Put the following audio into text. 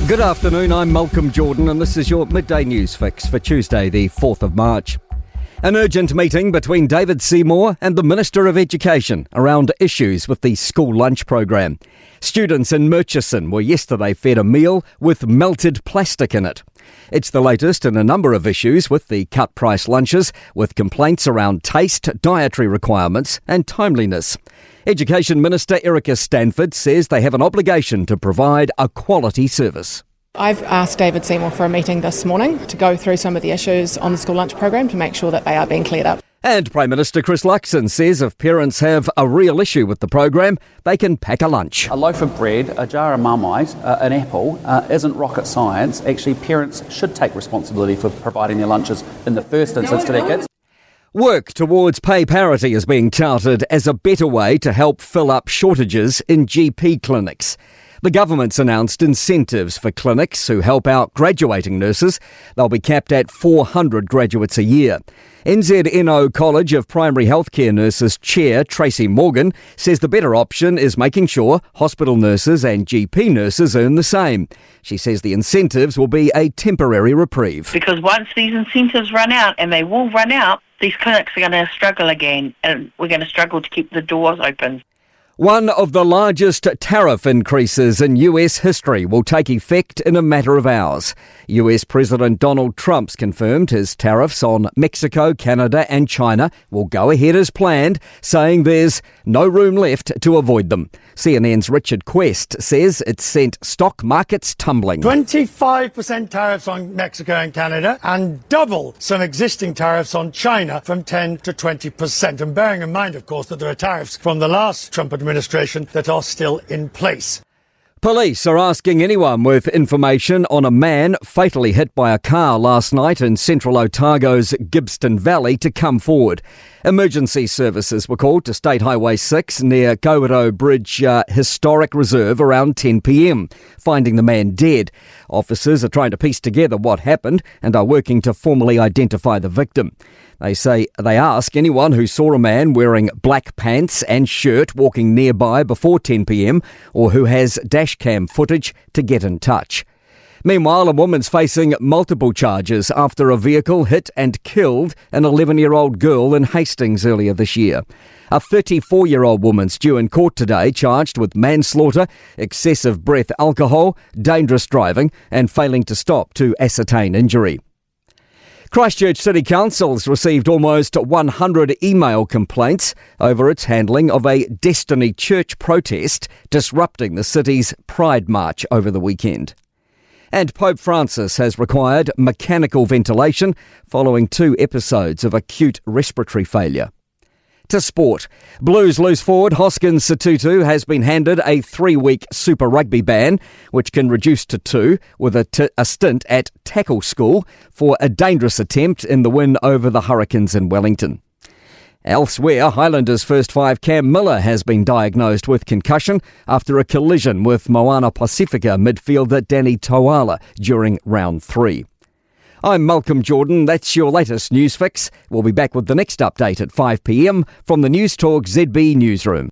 Good afternoon, I'm Malcolm Jordan and this is your Midday News Fix for Tuesday the 4th of March. An urgent meeting between David Seymour and the Minister of Education around issues with the school lunch program. Students in Murchison were yesterday fed a meal with melted plastic in it. It's the latest in a number of issues with the cut price lunches, with complaints around taste, dietary requirements and timeliness. Education Minister Erica Stanford says they have an obligation to provide a quality service. I've asked David Seymour for a meeting this morning to go through some of the issues on the school lunch program to make sure that they are being cleared up. And Prime Minister Chris Luxon says if parents have a real issue with the program, they can pack a lunch. A loaf of bread, a jar of Marmite, an apple isn't rocket science. Actually, parents should take responsibility for providing their lunches in the first instance to their kids. Work towards pay parity is being touted as a better way to help fill up shortages in GP clinics. The government's announced incentives for clinics who help out graduating nurses. They'll be capped at 400 graduates a year. NZNO College of Primary Healthcare Nurses Chair Tracy Morgan says the better option is making sure hospital nurses and GP nurses earn the same. She says the incentives will be a temporary reprieve. Because once these incentives run out, and they will run out, these clinics are going to struggle again, and we're going to struggle to keep the doors open. One of the largest tariff increases in US history will take effect in a matter of hours. US President Donald Trump's confirmed his tariffs on Mexico, Canada and China will go ahead as planned, saying there's no room left to avoid them. CNN's Richard Quest says it's sent stock markets tumbling. 25% tariffs on Mexico and Canada and double some existing tariffs on China from 10 to 20%. And bearing in mind, of course, that there are tariffs from the last Trump administration that are still in place. Police are asking anyone with information on a man fatally hit by a car last night in central Otago's Gibbston Valley to come forward. Emergency services were called to State Highway 6 near Kowero Bridge Historic Reserve around 10 p.m, finding the man dead. Officers are trying to piece together what happened and are working to formally identify the victim. They say they ask anyone who saw a man wearing black pants and shirt walking nearby before 10 p.m. or who has dashcam footage to get in touch. Meanwhile, a woman's facing multiple charges after a vehicle hit and killed an 11-year-old girl in Hastings earlier this year. A 34-year-old woman's due in court today charged with manslaughter, excessive breath alcohol, dangerous driving and failing to stop to ascertain injury. Christchurch City Council's received almost 100 email complaints over its handling of a Destiny Church protest disrupting the city's Pride March over the weekend. And Pope Francis has required mechanical ventilation following 2 episodes of acute respiratory failure. To sport. Blues loose forward Hoskins Sotutu has been handed a 3-week Super Rugby ban, which can reduce to 2, with a stint at tackle school for a dangerous attempt in the win over the Hurricanes in Wellington. Elsewhere, Highlanders first 5 Cam Miller has been diagnosed with concussion after a collision with Moana Pacifica midfielder Danny Toala during round 3. I'm Malcolm Jordan. That's your latest news fix. We'll be back with the next update at 5 p.m. from the Newstalk ZB newsroom.